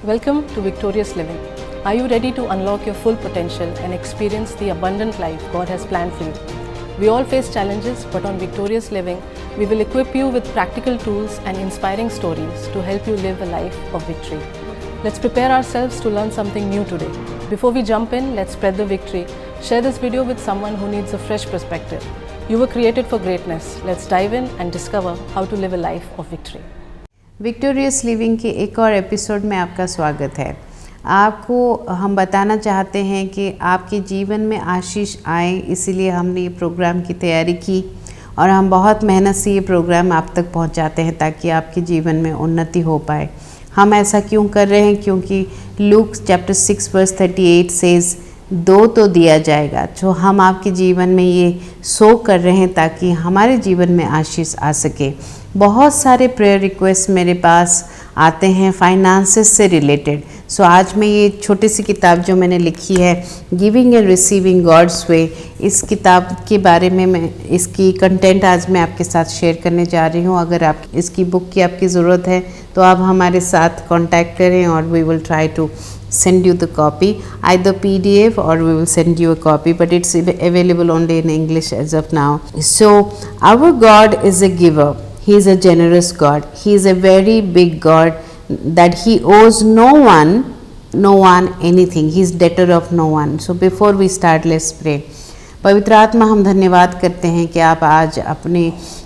Welcome to Victorious Living. Are you ready to unlock your full potential and experience the abundant life God has planned for you? We all face challenges, but on Victorious Living, we will equip you with practical tools and inspiring stories to help you live a life of victory. Let's prepare ourselves to learn something new today. Before we jump in, let's spread the victory. Share this video with someone who needs a fresh perspective. You were created for greatness. Let's dive in and discover how to live a life of victory. Victorious living के एक और episode में आपका स्वागत है। आपको हम बताना चाहते हैं कि आपके जीवन में आशीष आए, इसीलिए हमने ये प्रोग्राम की तैयारी की और हम बहुत मेहनत से ये प्रोग्राम आप तक पहुंचाते हैं ताकि आपके जीवन में उन्नति हो पाए। हम ऐसा क्यों कर रहे हैं? क्योंकि लूक चैप्टर 6 वर्स 38 सेज दो तो दिया जाएगा। जो हम आपके जीवन में ये सो कर रहे हैं ताकि हमारे जीवन में आशीष आ सके। बहुत सारे प्रेयर रिक्वेस्ट मेरे पास आते हैं फाइनेंसेस से रिलेटेड। सो आज मैं ये छोटी सी किताब जो मैंने लिखी है giving and receiving God's way, इस किताब के बारे में मैं इसकी कंटेंट आज मैं आपके साथ शेयर करने जा रही हूँ। अगर आप इसकी बुक की आपकी ज़रूरत है तो आप हमारे साथ कांटेक्ट करें और we will try to send you the copy, either PDF or we will send you a copy, but it's available only in English as of now. So our God is a giver. He is a generous God. He is a very big God that he owes no one anything. He is debtor of no one. So before we start, let's pray. पवित्र आत्मा, हम धन्यवाद करते हैं कि आप आज अपने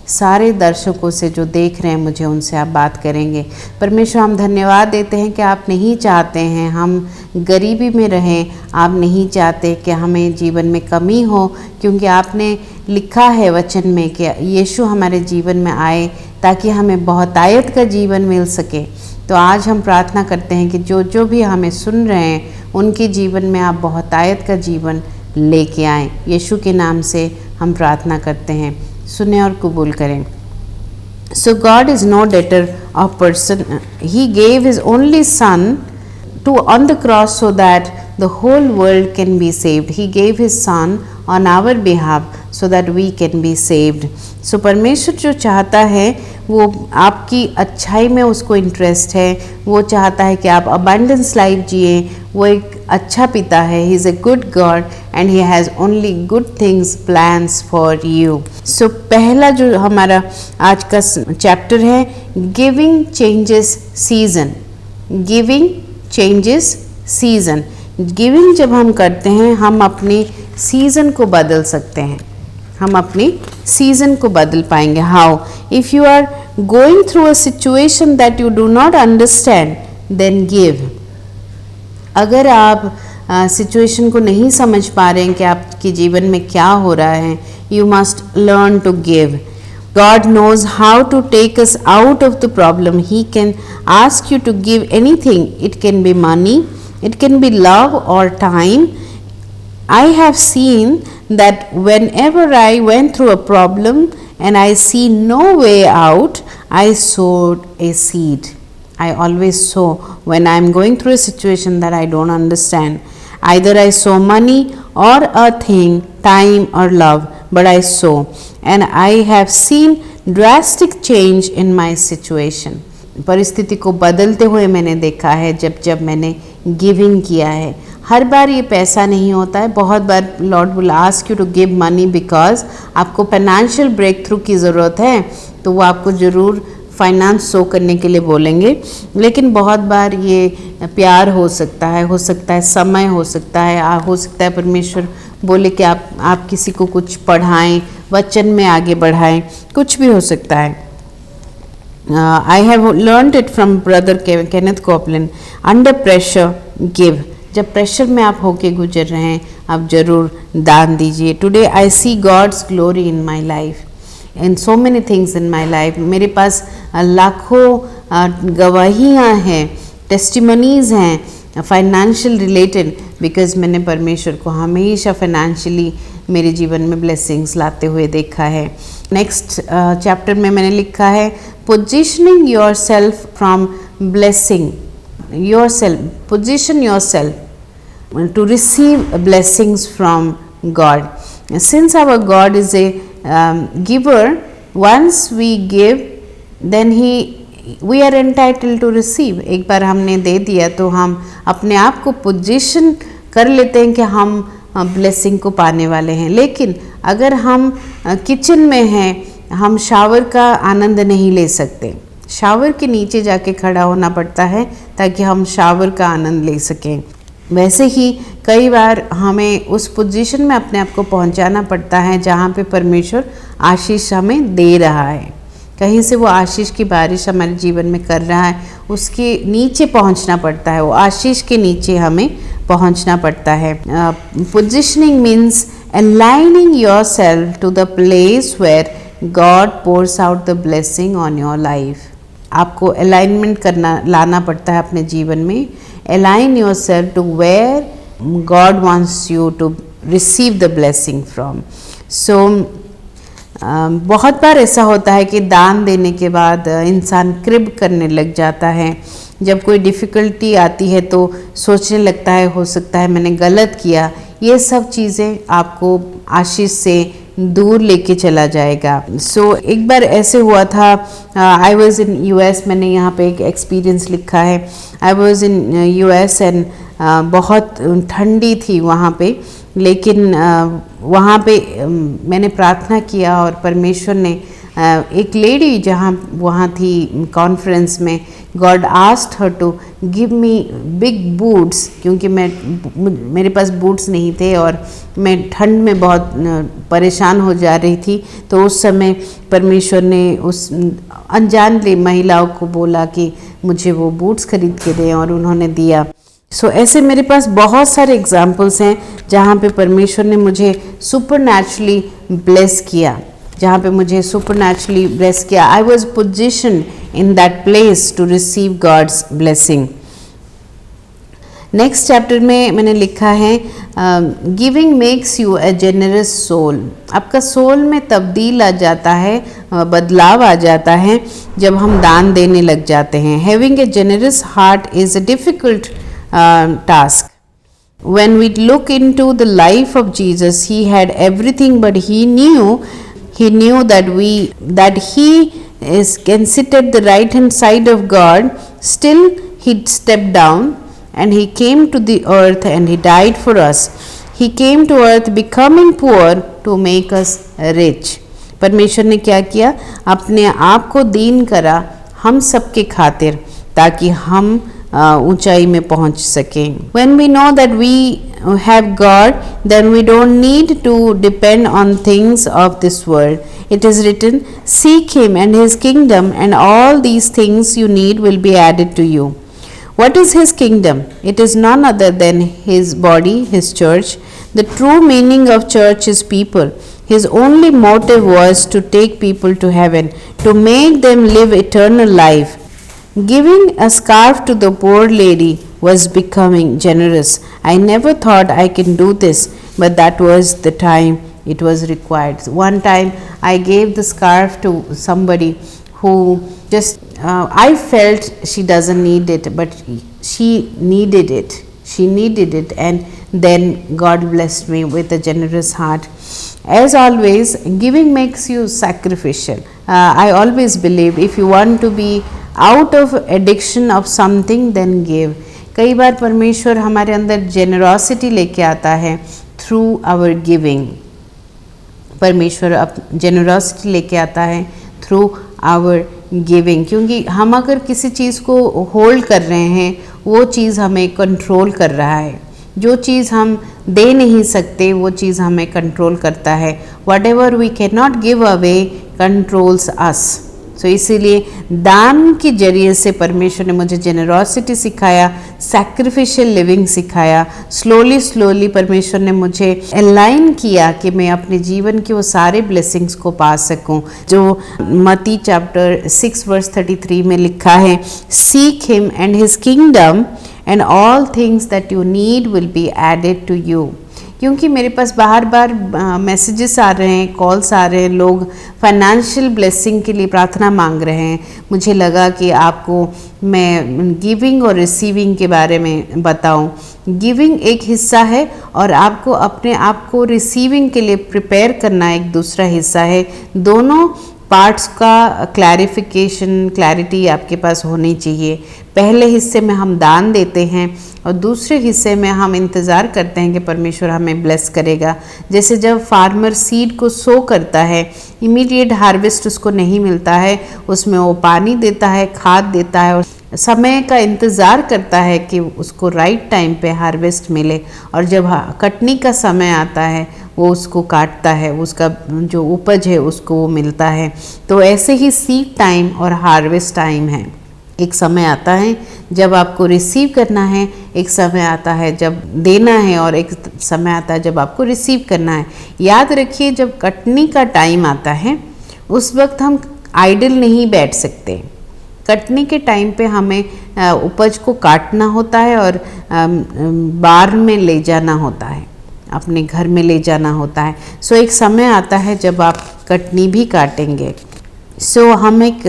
सारे दर्शकों से जो देख रहे हैं मुझे उनसे आप बात करेंगे। परमेश्वर, हम धन्यवाद देते हैं कि आप नहीं चाहते हैं हम गरीबी में रहें, आप नहीं चाहते कि हमें जीवन में कमी हो, क्योंकि आपने लिखा है वचन में कि यीशु हमारे जीवन में आए ताकि हमें बहुतायत का जीवन मिल सके। तो आज हम प्रार्थना करते हैं कि जो भी हमें सुन रहे हैं उनके जीवन में आप बहुतायत का जीवन लेके आएँ। यीशु के नाम से हम प्रार्थना करते हैं, सुने और कबूल करें। So God is no debtor of person, he gave his only son to on the cross so that the whole world can be saved. He gave his son on our behalf so that we can be saved. So परमेश्वर जो चाहता है वो आपकी अच्छाई में उसको interest है, वो चाहता है कि आप अबंडेंस लाइफ जिए। वो एक अच्छा पिता है, he is a good God and he has only good things plans for you. So पहला जो हमारा आज का चैप्टर है, giving changes season. Giving changes season. Giving जब हम करते हैं हम अपनी सीज़न को बदल सकते हैं, हम अपनी सीज़न को बदल पाएंगे। How? If you are going through a situation that you do not understand then give. अगर आप सिचुएशन को नहीं समझ पा रहे हैं कि आपके जीवन में क्या हो रहा है, you must learn to give. God knows how to take us out of the problem. He can ask you to give anything. It can be money, it can be love or time. I have seen that whenever I went through a problem and I see no way out, I sowed a seed. I always sow when I am going through a situation that I don't understand. Either I sow money or a thing, time or love, but I sow. And I have seen drastic change in my situation. परिस्थिति को बदलते हुए मैंने देखा है जब मैंने giving किया है। हर बार ये पैसा नहीं होता है, बहुत बार Lord will ask you to give money because आपको फाइनेंशियल ब्रेक थ्रू की ज़रूरत है, तो वो आपको ज़रूर फाइनेंस शो करने के लिए बोलेंगे। लेकिन बहुत बार ये प्यार हो सकता है समय हो सकता है परमेश्वर बोले कि आप किसी को कुछ पढ़ाएं, वचन में आगे बढ़ाएं, कुछ भी हो सकता है। I have learned it from brother Kenneth Copeland, under pressure give. जब प्रेशर में आप होके गुजर रहे हैं आप ज़रूर दान दीजिए। Today I see God's glory in my life, in so many things in my life. मेरे पास लाखों गवाहियाँ हैं, टेस्टिमनीज़ हैं फाइनेंशियल रिलेटेड, बिकॉज मैंने परमेश्वर को हमेशा फाइनेंशियली मेरे जीवन में ब्लेसिंग्स लाते हुए देखा है। नेक्स्ट चैप्टर में मैंने लिखा है positioning yourself from blessing yourself, position yourself to receive blessings from God. Since our God is a giver, once we give then we are entitled to receive. एक बार हमने दे दिया तो हम अपने आप को पोजीशन कर लेते हैं कि हम ब्लेसिंग को पाने वाले हैं। लेकिन अगर हम किचन में हैं, हम शावर का आनंद नहीं ले सकते। शावर के नीचे जाके खड़ा होना पड़ता है ताकि हम शावर का आनंद ले सकें। वैसे ही कई बार हमें उस पोजीशन में अपने आप को पहुंचाना पड़ता है जहाँ पे परमेश्वर आशीष हमें दे रहा है। कहीं से वो आशीष की बारिश हमारे जीवन में कर रहा है, उसके नीचे पहुंचना पड़ता है, वो आशीष के नीचे हमें पहुंचना पड़ता है। Positioning means aligning yourself to the place where God pours out the blessing on your life. आपको अलाइनमेंट करना लाना पड़ता है अपने जीवन में। Align yourself to where God wants you to receive the blessing from. So बहुत बार ऐसा होता है कि दान देने के बाद इंसान क्रिब करने लग जाता है। जब कोई डिफ़िकल्टी आती है तो सोचने लगता है हो सकता है मैंने गलत किया। ये सब चीज़ें आपको आशीष से दूर लेके चला जाएगा। सो एक बार ऐसे हुआ था, आई वॉज इन US, मैंने यहाँ पे एक एक्सपीरियंस लिखा है। I was in US and बहुत ठंडी थी वहाँ पे, लेकिन वहाँ पे मैंने प्रार्थना किया और परमेश्वर ने एक लेडी जहाँ वहाँ थी कॉन्फ्रेंस में, God asked her to give me big boots, क्योंकि मेरे पास बूट्स नहीं थे और मैं ठंड में बहुत परेशान हो जा रही थी। तो उस समय परमेश्वर ने उस अनजान महिलाओं को बोला कि मुझे वो बूट्स खरीद के दें, और उन्होंने दिया। सो ऐसे मेरे पास बहुत सारे एग्जाम्पल्स हैं जहाँ पे परमेश्वर ने मुझे सुपरनैचुरली ब्लेस किया, जहाँ पे मुझे सुपरनैचुरली ब्लेस किया। I was positioned in that place to receive God's blessing. Next chapter में मैंने लिखा है giving makes you a generous soul. आपका सोल में तब्दील आ जाता है, बदलाव आ जाता है जब हम दान देने लग जाते हैं। Having a generous heart is a difficult task. When we look into the life of Jesus, he had everything, but he knew that he can sit at the right hand side of God. Still, he stepped down and he came to the earth and he died for us. He came to earth becoming poor to make us rich. परमेश्वर ने क्या किया? अपने आप को दीन करा हम सबके खातिर, ताकि हम ऊंचाई में पहुंच सकें। When we know that we have God, then we don't need to depend on things of this world. It is written, seek him and his kingdom, and all these things you need will be added to you. What is his kingdom? It is none other than his body, his church. The true meaning of church is people. His only motive was to take people to heaven, to make them live eternal life. Giving a scarf to the poor lady was becoming generous. I never thought I can do this, but that was the time it was required. One time I gave the scarf to somebody who just, I felt she doesn't need it, but she needed it. She needed it, and then God blessed me with a generous heart. As always, giving makes you sacrificial. I always believe if you want to be out of addiction of something, then give. कई बार परमेश्वर हमारे अंदर generosity लेके आता है through our giving. परमेश्वर अब generosity लेके आता है थ्रू आवर गिविंग, क्योंकि हम अगर किसी चीज़ को होल्ड कर रहे हैं, वो चीज़ हमें कंट्रोल कर रहा है। जो चीज़ हम दे नहीं सकते, वो चीज़ हमें कंट्रोल करता है। Whatever we can not give away controls us. So इसीलिए दान के जरिए से परमेश्वर ने मुझे जेनरॉसिटी सिखाया, सैक्रिफिशियल लिविंग सिखाया। स्लोली परमेश्वर ने मुझे अलाइन किया कि मैं अपने जीवन के वो सारे ब्लेसिंग्स को पा सकूं, जो मत्ती चैप्टर 6 वर्स 33 में लिखा है, seek him and his kingdom and all things that you need will be added to you. क्योंकि मेरे पास बार मैसेजेस आ रहे हैं, कॉल्स आ रहे हैं, लोग फाइनेंशियल ब्लेसिंग के लिए प्रार्थना मांग रहे हैं। मुझे लगा कि आपको मैं गिविंग और रिसीविंग के बारे में बताऊं। गिविंग एक हिस्सा है और आपको अपने आप को रिसीविंग के लिए प्रिपेयर करना एक दूसरा हिस्सा है। दोनों पार्ट्स का क्लैरिटी आपके पास होनी चाहिए। पहले हिस्से में हम दान देते हैं और दूसरे हिस्से में हम इंतज़ार करते हैं कि परमेश्वर हमें ब्लेस करेगा। जैसे जब फार्मर सीड को सो करता है, इमीडिएट हार्वेस्ट उसको नहीं मिलता है, उसमें वो पानी देता है, खाद देता है और समय का इंतज़ार करता है कि उसको राइट टाइम पे हार्वेस्ट मिले, और जब कटनी का समय आता है वो उसको काटता है, उसका जो उपज है उसको वो मिलता है। तो ऐसे ही सीड टाइम और हार्वेस्ट टाइम है। एक समय आता है जब आपको रिसीव करना है, एक समय आता है जब देना है, और एक समय आता है जब आपको रिसीव करना है। याद रखिए, जब कटनी का टाइम आता है उस वक्त हम आइडल नहीं बैठ सकते। कटनी के टाइम पे हमें उपज को काटना होता है और बार में ले जाना होता है, अपने घर में ले जाना होता है। सो एक समय आता है जब आप कटनी भी काटेंगे। सो हम एक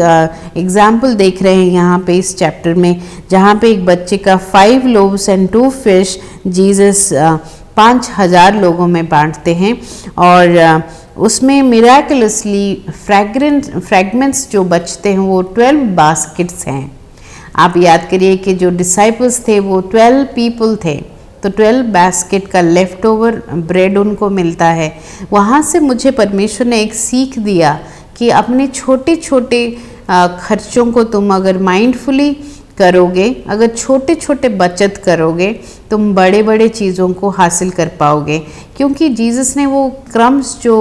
एग्जाम्पल देख रहे हैं यहाँ पे इस चैप्टर में, जहाँ पे एक बच्चे का 5 लोव्स एंड 2 फिश जीसस 5,000 लोगों में बांटते हैं, और उसमें मिराकुलसली फ्रैगमेंट्स जो बचते हैं वो 12 बास्केट्स हैं। आप याद करिए कि जो डिसाइपल्स थे वो 12 पीपल थे, तो 12 बास्केट का लेफ़्ट ओवर ब्रेड उनको मिलता है। वहाँ से मुझे परमेश्वर ने एक सीख दिया कि अपने छोटे छोटे खर्चों को तुम अगर माइंडफुली करोगे, अगर छोटे छोटे बचत करोगे, तुम बड़े बड़े चीज़ों को हासिल कर पाओगे। क्योंकि जीसस ने वो क्रम्स जो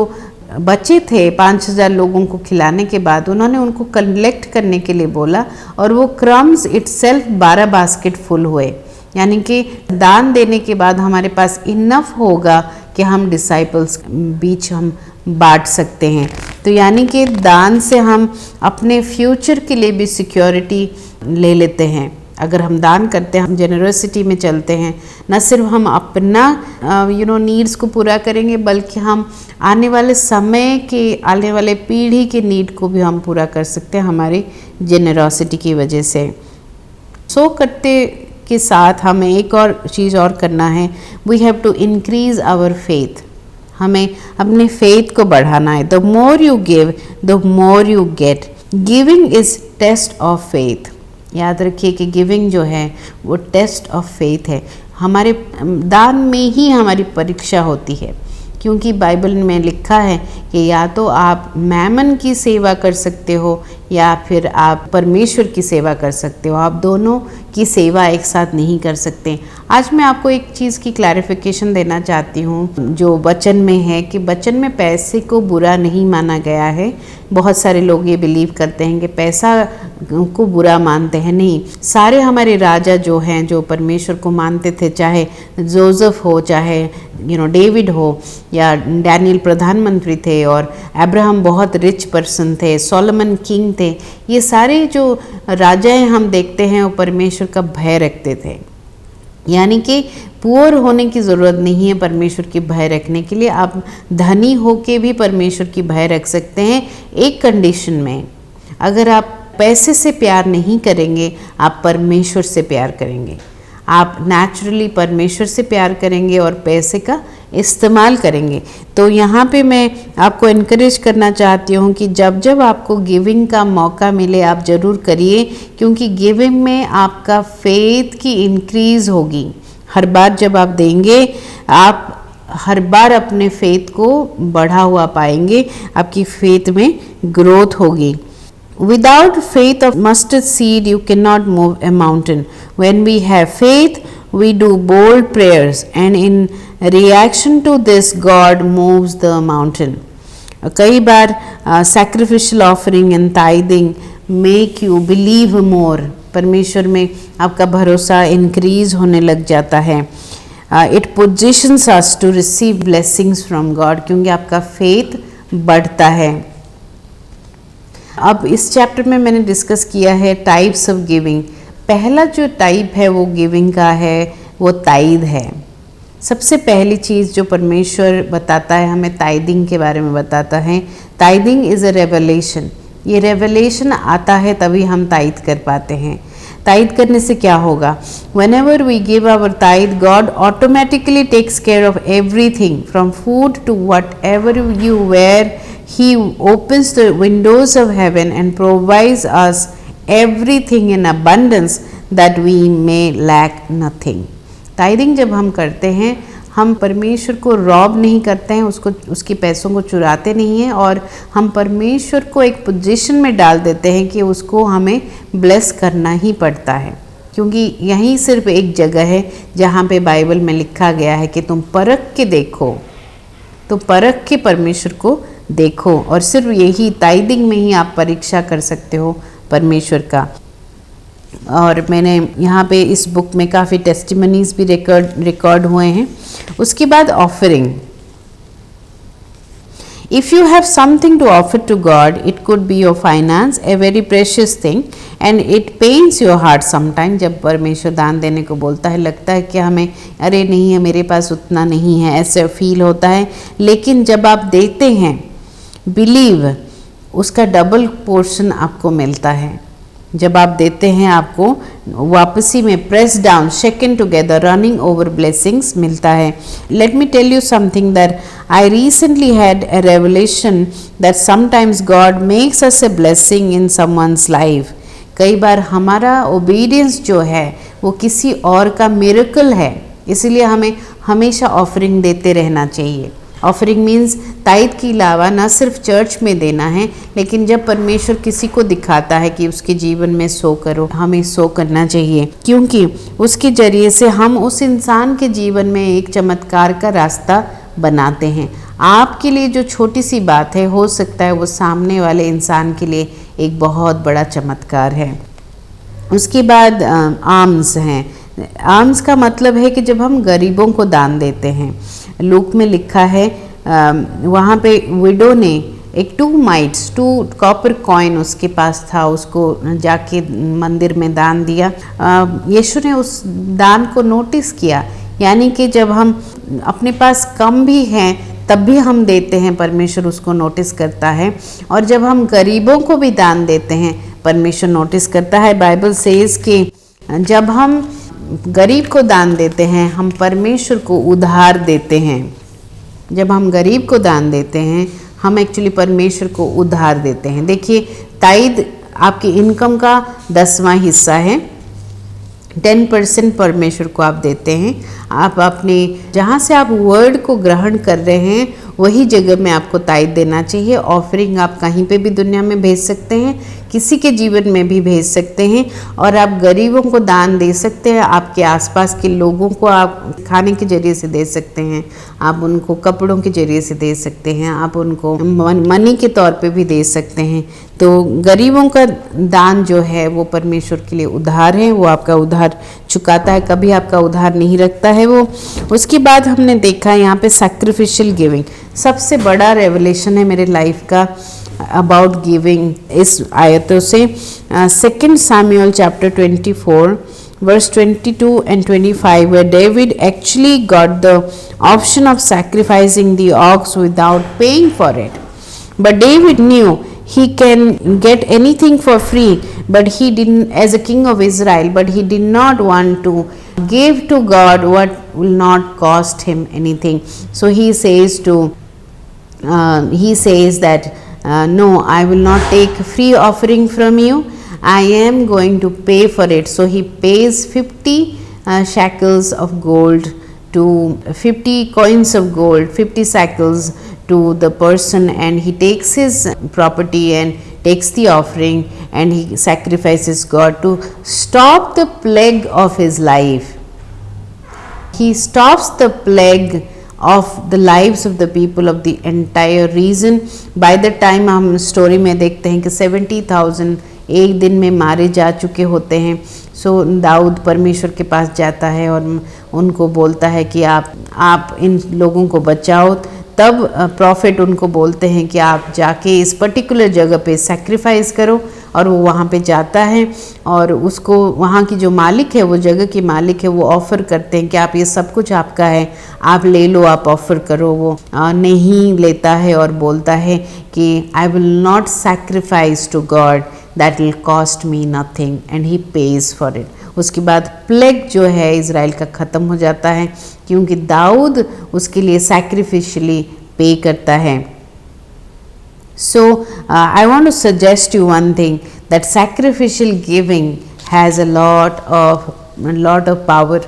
बचे थे 5,000 लोगों को खिलाने के बाद, उन्होंने उनको कलेक्ट करने के लिए बोला, और वो क्रम्स इटसेल्फ 12 बास्केट फुल हुए। यानी कि दान देने के बाद हमारे पास इनफ होगा कि हम डिसाइपल्स बीच हम बांट सकते हैं। तो यानी कि दान से हम अपने फ्यूचर के लिए भी सिक्योरिटी ले लेते हैं। अगर हम दान करते हैं, हम जेनरसिटी में चलते हैं, न सिर्फ हम अपना नीड्स को पूरा करेंगे, बल्कि हम आने वाले समय के, आने वाले पीढ़ी के नीड को भी हम पूरा कर सकते हैं हमारी जेनरसिटी की वजह से। सो करते के साथ हमें एक और चीज़ और करना है, we have to increase our faith. हमें अपने फेथ को बढ़ाना है। The more you give the more you get. Giving is test of faith. याद रखिए कि गिविंग जो है वो टेस्ट ऑफ फेथ है। हमारे दान में ही हमारी परीक्षा होती है, क्योंकि बाइबल में लिखा है कि या तो आप मैमन की सेवा कर सकते हो या फिर आप परमेश्वर की सेवा कर सकते हो। आप दोनों की सेवा एक साथ नहीं कर सकते। आज मैं आपको एक चीज़ की क्लैरिफिकेशन देना चाहती हूँ जो वचन में है, कि वचन में पैसे को बुरा नहीं माना गया है। बहुत सारे लोग ये बिलीव करते हैं कि पैसा को बुरा मानते हैं। नहीं, सारे हमारे राजा जो हैं, जो परमेश्वर को मानते थे, चाहे जोसेफ हो, चाहे डेविड हो, या डैनियल प्रधानमंत्री थे, और अब्राहम बहुत रिच पर्सन थे, सोलोमन किंग थे, ये सारे जो राजाएं हम देखते हैं वो परमेश्वर का भय रखते थे। यानी कि पुअर होने की ज़रूरत नहीं है परमेश्वर की भय रखने के लिए। आप धनी होके भी परमेश्वर की भय रख सकते हैं, एक कंडीशन में, अगर आप पैसे से प्यार नहीं करेंगे, आप परमेश्वर से प्यार करेंगे। आप नेचुरली परमेश्वर से प्यार करेंगे और पैसे का इस्तेमाल करेंगे। तो यहाँ पे मैं आपको इनकरेज करना चाहती हूँ कि जब जब आपको गिविंग का मौका मिले आप ज़रूर करिए, क्योंकि गिविंग में आपका फेथ की इंक्रीज़ होगी। हर बार जब आप देंगे, आप हर बार अपने फेथ को बढ़ा हुआ पाएंगे, आपकी फेथ में ग्रोथ होगी। Without faith of mustard seed, you cannot move a mountain. When we have faith, we do bold prayers, and in reaction to this, God moves the mountain. कई बार sacrificial offering and tithing make you believe more. परमेश्वर में आपका भरोसा increase होने लग जाता है। It positions us to receive blessings from God, क्योंकि आपका faith बढ़ता है। अब इस चैप्टर में मैंने डिस्कस किया है टाइप्स ऑफ गिविंग। पहला जो टाइप है वो गिविंग का है, वो ताइद है। सबसे पहली चीज़ जो परमेश्वर बताता है हमें, ताइदिंग के बारे में बताता है। ताइदिंग इज़ अ रेवलेशन। ये रेवलेशन आता है तभी हम ताइद कर पाते हैं। ताइद करने से क्या होगा? Whenever we give our tithe, God automatically takes care of everything from food to whatever you wear. He opens the windows of heaven and provides us everything in abundance that we may lack nothing. टाइदिंग जब हम करते हैं, हम परमेश्वर को Rob नहीं करते हैं, उसके पैसों को चुराते नहीं हैं, और हम परमेश्वर को एक पोजीशन में डाल देते हैं कि उसको हमें ब्लेस करना ही पड़ता है, क्योंकि यही सिर्फ एक जगह है जहाँ पे बाइबल में लिखा गया है कि तुम परख के देखो, तो परख के परमेश्वर को देखो, और सिर्फ यही टाइदिंग में ही आप परीक्षा कर सकते हो परमेश्वर का। और मैंने यहाँ पे इस बुक में काफ़ी टेस्टिमनीज भी रिकॉर्ड हुए हैं। उसके बाद offering. If you have something to offer to God, it could be your finance, a very precious thing, and it pains your heart sometimes। जब परमेश्वर दान देने को बोलता है, लगता है कि हमें अरे नहीं है, मेरे पास उतना नहीं है, ऐसे फील होता है। लेकिन जब आप देते हैं, बिलीव उसका डबल पोर्शन आपको मिलता है। जब आप देते हैं, आपको वापसी में press down, shaken together, running over blessings मिलता है। Let me tell you something that I recently had a revelation that sometimes God makes us a blessing in someone's life. कई बार हमारा ओबीडियंस जो है वो किसी और का मिरेकल है, इसलिए हमें हमेशा ऑफरिंग देते रहना चाहिए। ऑफरिंग मीन्स ताइद के अलावा ना सिर्फ चर्च में देना है, लेकिन जब परमेश्वर किसी को दिखाता है कि उसके जीवन में सो करो, हमें सो करना चाहिए, क्योंकि उसके जरिए से हम उस इंसान के जीवन में एक चमत्कार का रास्ता बनाते हैं। आपके लिए जो छोटी सी बात है, हो सकता है वो सामने वाले इंसान के लिए एक बहुत बड़ा चमत्कार है। उसके बाद आर्म्स हैं। आर्म्स का मतलब है कि जब हम गरीबों को दान देते हैं। लूक में लिखा है, वहाँ पे विडो ने एक 2 कॉपर कॉइन उसके पास था, उसको जाके मंदिर में दान दिया। यीशु ने उस दान को नोटिस किया, यानी कि जब हम अपने पास कम भी हैं तब भी हम देते हैं, परमेश्वर उसको नोटिस करता है। और जब हम गरीबों को भी दान देते हैं, परमेश्वर नोटिस करता है। बाइबल सेज कि जब हम गरीब को दान देते हैं, हम परमेश्वर को उधार देते हैं। जब हम गरीब को दान देते हैं, हम एक्चुअली परमेश्वर को उधार देते हैं। देखिए, ताइद आपकी इनकम का 10वां हिस्सा है। 10% परमेश्वर को आप देते हैं। आप अपने जहाँ से आप वर्ड को ग्रहण कर रहे हैं वही जगह में आपको ताइद देना चाहिए। ऑफरिंग आप कहीं पे भी दुनिया में भेज सकते हैं, किसी के जीवन में भी भेज सकते हैं, और आप गरीबों को दान दे सकते हैं। आपके आसपास के लोगों को आप खाने के जरिए से दे सकते हैं, आप उनको कपड़ों के जरिए से दे सकते हैं, आप उनको मनी के तौर पे भी दे सकते हैं। तो गरीबों का दान जो है वो परमेश्वर के लिए उधार है, वो आपका उधार चुकाता है, कभी आपका उधार नहीं रखता है वो। उसके बाद हमने देखा यहाँ पे सैक्रिफिशियल गिविंग। सबसे बड़ा रेवलेशन है मेरे लाइफ का अबाउट गिविंग इस आयतों से। 2 Samuel chapter 24 verse 22 and 25, where David actually got the option of sacrificing the ox without paying for it. But David knew he can get anything for free, but he didn't, as a king of Israel, but he did not want to give to God what will not cost him anything. So he says that no, I will not take free offering from you, I am going to pay for it. So he pays 50 shekels of gold to 50 coins of gold, 50 shekels to the person, and he takes his property and takes the offering, and he sacrifices God to stop the plague of his life. He stops the plague of the lives of the people of the entire region. By the time हम story में देखते हैं कि 70,000 एक दिन में मारे जा चुके होते हैं। सो दाऊद परमेश्वर के पास जाता है और उनको बोलता है कि आप इन लोगों को बचाओ। तब प्रॉफिट उनको बोलते हैं कि आप जाके इस पर्टिकुलर जगह पे सैक्रिफाइस करो, और वो वहाँ पे जाता है, और उसको वहाँ की जो मालिक है, वो जगह की मालिक है, वो ऑफ़र करते हैं कि आप ये सब कुछ आपका है, आप ले लो, आप ऑफ़र करो। वो नहीं लेता है और बोलता है कि I will not sacrifice to God that will cost me nothing, and he pays for it. उसके बाद प्लेग जो है इज़राइल का ख़त्म हो जाता है, क्योंकि दाऊद उसके लिए सैक्रिफिशियली पे करता है। So I want to suggest you one thing, that sacrificial giving has a lot of power.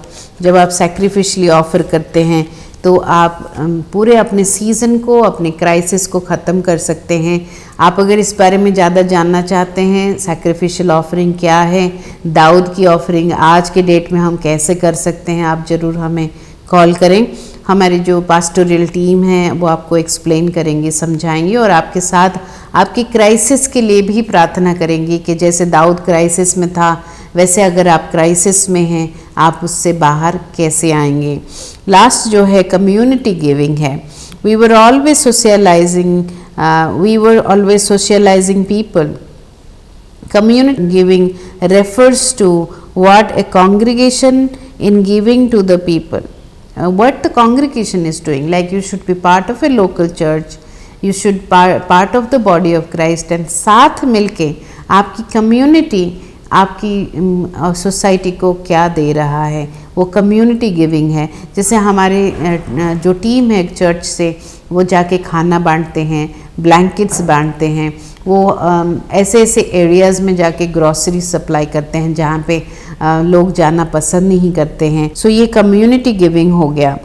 जब आप sacrificially offer करते हैं तो आप पूरे अपने सीज़न को, अपने क्राइसिस को ख़त्म कर सकते हैं। आप अगर इस बारे में ज़्यादा जानना चाहते हैं सैक्रिफिशियल ऑफरिंग क्या है, दाऊद की ऑफरिंग आज के डेट में हम कैसे कर सकते हैं, आप ज़रूर हमें कॉल करें। हमारी जो पास्टोरियल टीम है वो आपको एक्सप्लेन करेंगे, समझाएंगे और आपके साथ आपकी क्राइसिस के लिए भी प्रार्थना करेंगी कि जैसे दाऊद क्राइसिस में था वैसे अगर आप क्राइसिस में हैं आप उससे बाहर कैसे आएंगे। लास्ट जो है कम्युनिटी गिविंग है। We were always socialising people. Community giving refers to what a congregation in giving to the people, what the congregation is doing. Like you should be part of a local church, you should part of the body of Christ, and साथ मिलके आपकी community आपकी society को क्या दे रहा है, वो community giving है। जैसे हमारे जो टीम है चर्च से, वो जाके खाना बांटते हैं, ब्लैंकेट्स बांटते हैं, वो ऐसे ऐसे एरियाज़ में जाके ग्रॉसरी सप्लाई करते हैं जहाँ पे लोग जाना पसंद नहीं करते हैं। सो ये कम्युनिटी गिविंग हो गया।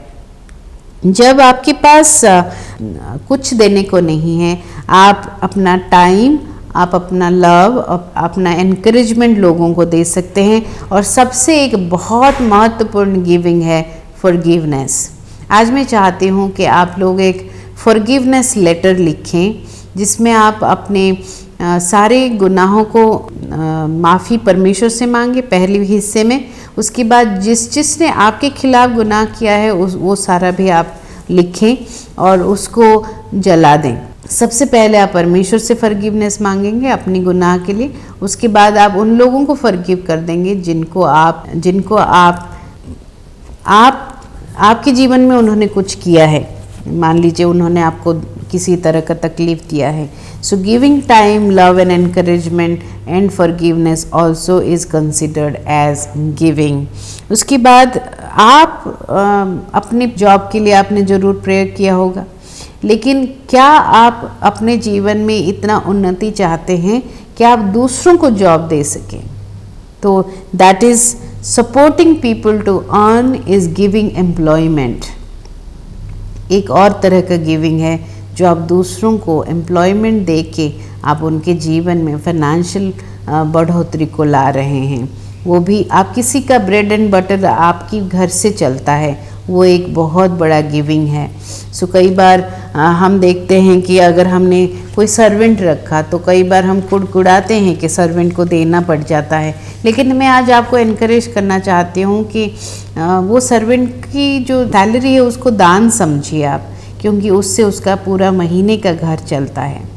जब आपके पास कुछ देने को नहीं है, आप अपना टाइम, आप अपना लव, अपना एनकरेजमेंट लोगों को दे सकते हैं। और सबसे एक बहुत महत्वपूर्ण गिविंग है फॉरगिवनेस। आज मैं चाहती हूँ कि आप लोग एक फॉरगिवनेस लेटर लिखें जिसमें आप अपने सारे गुनाहों को माफ़ी परमेश्वर से मांगे पहले हिस्से में। उसके बाद जिसने आपके खिलाफ़ गुनाह किया है वो सारा भी आप लिखें और उसको जला दें। सबसे पहले आप परमेश्वर से फॉरगिवनेस मांगेंगे अपनी गुनाह के लिए। उसके बाद आप उन लोगों को फॉरगिव कर देंगे जिनको आपके जीवन में उन्होंने कुछ किया है। मान लीजिए उन्होंने आपको किसी तरह का तकलीफ दिया है। So giving time, love and encouragement and forgiveness also is considered as giving. उसके बाद आप अपने जॉब के लिए आपने ज़रूर प्रेयर किया होगा, लेकिन क्या आप अपने जीवन में इतना उन्नति चाहते हैं कि आप दूसरों को जॉब दे सकें? तो that is supporting people to earn is giving employment. एक और तरह का गिविंग है जो आप दूसरों को एम्प्लॉयमेंट दे के आप उनके जीवन में फाइनेंशियल बढ़ोतरी को ला रहे हैं। वो भी आप किसी का ब्रेड एंड बटर आपकी घर से चलता है, वो एक बहुत बड़ा गिविंग है। सो कई बार हम देखते हैं कि अगर हमने कोई सर्वेंट रखा तो कई बार हम कुड़कुड़ाते हैं कि सर्वेंट को देना पड़ जाता है, लेकिन मैं आज आपको इनकरेज करना चाहती हूँ कि वो सर्वेंट की जो सैलरी है उसको दान समझिए आप, क्योंकि उससे उसका पूरा महीने का घर चलता है।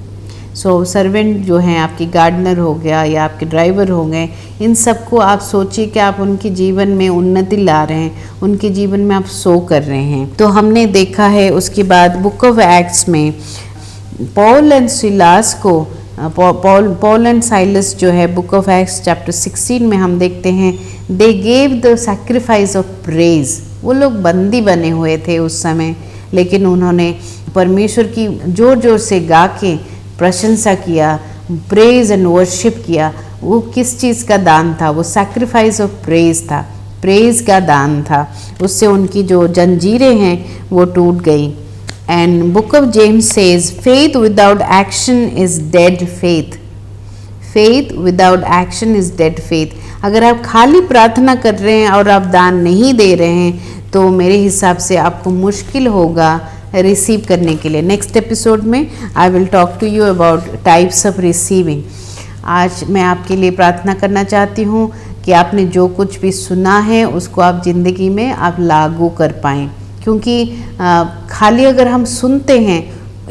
सो सर्वेंट जो हैं, आपकी गार्डनर हो गया या आपके ड्राइवर हो गए, इन सबको आप सोचिए कि आप उनके जीवन में उन्नति ला रहे हैं, उनके जीवन में आप सो कर रहे हैं। तो हमने देखा है उसके बाद बुक ऑफ एक्ट्स में पॉल एंड सिलास को, पॉल एंड साइलस जो है बुक ऑफ एक्ट्स चैप्टर 16 में हम देखते हैं, they gave the sacrifice of praise. वो लोग बंदी बने हुए थे उस समय, लेकिन उन्होंने परमेश्वर की जोर जोर से गा के प्रशंसा किया, प्रेज एंड वर्शिप किया। वो किस चीज़ का दान था? वो सैक्रिफाइस ऑफ प्रेज था, प्रेज का दान था। उससे उनकी जो जंजीरें हैं वो टूट गई। And book of James says faith without action is dead faith. Faith without action is dead faith. अगर आप खाली प्रार्थना कर रहे हैं और आप दान नहीं दे रहे हैं तो मेरे हिसाब से आपको मुश्किल होगा रिसीव करने के लिए। नेक्स्ट एपिसोड में I will talk to you about types of receiving. आज मैं आपके लिए प्रार्थना करना चाहती हूँ कि आपने जो कुछ भी सुना है उसको आप ज़िंदगी में आप लागू कर पाएँ, क्योंकि खाली अगर हम सुनते हैं,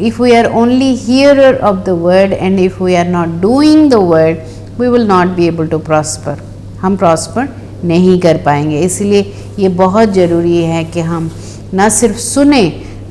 if we are only hearer of the word and if we are not doing the word, we will not be able to prosper. हम प्रॉस्पर नहीं कर पाएंगे। इसलिए ये बहुत ज़रूरी है कि हम न सिर्फ सुने,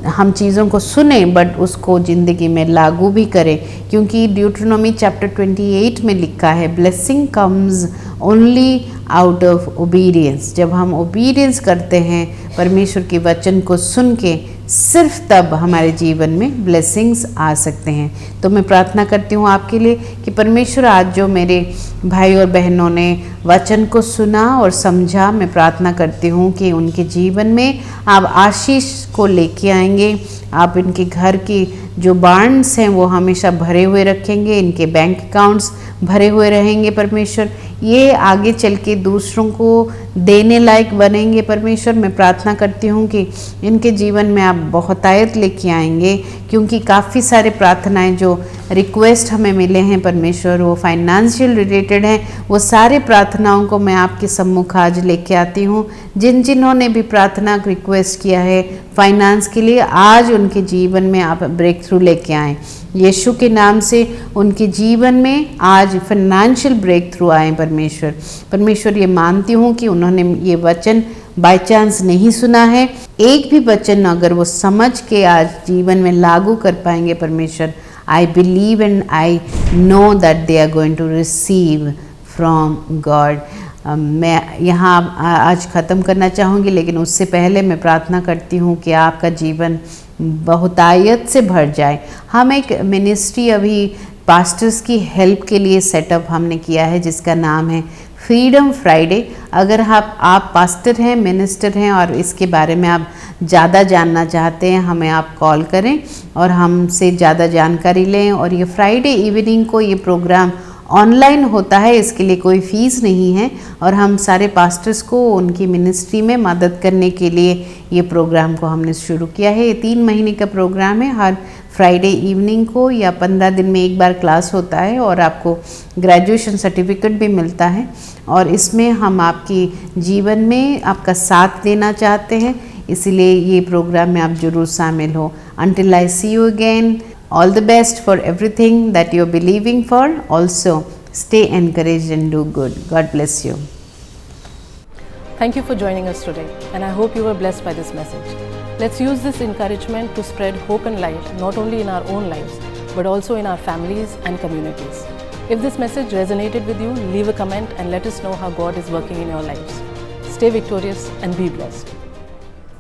हम चीज़ों को सुने, बट उसको ज़िंदगी में लागू भी करें, क्योंकि ड्यूट्रोनॉमी चैप्टर 28 में लिखा है blessing comes only out of obedience. जब हम ओबीडियंस करते हैं, परमेश्वर के वचन को सुन के सिर्फ तब हमारे जीवन में ब्लेसिंग्स आ सकते हैं। तो मैं प्रार्थना करती हूँ आपके लिए कि परमेश्वर आज जो मेरे भाई और बहनों ने वचन को सुना और समझा, मैं प्रार्थना करती हूँ कि उनके जीवन में आप आशीष को लेके आएंगे। आप इनके घर की जो बार्न्स हैं वो हमेशा भरे हुए रखेंगे, इनके बैंक अकाउंट्स भरे हुए रहेंगे परमेश्वर। ये आगे चल के दूसरों को देने लायक बनेंगे परमेश्वर। मैं प्रार्थना करती हूँ कि इनके जीवन में आप बहुतायत लेके आएंगे, क्योंकि काफ़ी सारे प्रार्थनाएं जो रिक्वेस्ट हमें मिले हैं परमेश्वर वो फाइनेंशियल रिलेटेड हैं। वो सारे प्रार्थनाओं को मैं आपके सम्मुख आज लेके आती हूँ। जिन्होंने भी प्रार्थना रिक्वेस्ट किया है फाइनेंस के लिए, आज उनके जीवन में आप ब्रेक थ्रू लेके आएँ। यीशु के नाम से उनके जीवन में आज फाइनेंशियल ब्रेक थ्रू आए परमेश्वर। ये मानती हूँ कि उन्होंने ये वचन बाय चांस नहीं सुना है। एक भी वचन अगर वो समझ के आज जीवन में लागू कर पाएंगे परमेश्वर, I believe and I know that they are going to receive from God. मैं यहाँ आज ख़त्म करना चाहूँगी, लेकिन उससे पहले मैं प्रार्थना करती हूँ कि आपका जीवन बहुतायत से भर जाए। हम एक मिनिस्ट्री अभी पास्टर्स की हेल्प के लिए सेटअप हमने किया है जिसका नाम है फ्रीडम फ्राइडे। अगर आप पास्टर हैं, मिनिस्टर हैं और इसके बारे में आप ज़्यादा जानना चाहते हैं, हमें आप कॉल करें और हमसे ज़्यादा जानकारी लें। और ये फ्राइडे इवनिंग को ये प्रोग्राम ऑनलाइन होता है, इसके लिए कोई फ़ीस नहीं है। और हम सारे पास्टर्स को उनकी मिनिस्ट्री में मदद करने के लिए ये प्रोग्राम को हमने शुरू किया है। ये 3 महीने का प्रोग्राम है। हर फ्राइडे इवनिंग को या 15 दिन में एक बार क्लास होता है और आपको ग्रेजुएशन सर्टिफिकेट भी मिलता है। और इसमें हम आपकी जीवन में आपका साथ देना चाहते हैं, इसीलिए ये प्रोग्राम में आप ज़रूर शामिल हो। Until I see you again, all the best for everything that you're believing for. Also, stay encouraged and do good. God bless you. Thank you for joining us today, and I hope you were blessed by this message. Let's use this encouragement to spread hope and light not only in our own lives, but also in our families and communities. If this message resonated with you, leave a comment and let us know how God is working in your lives. Stay victorious and be blessed.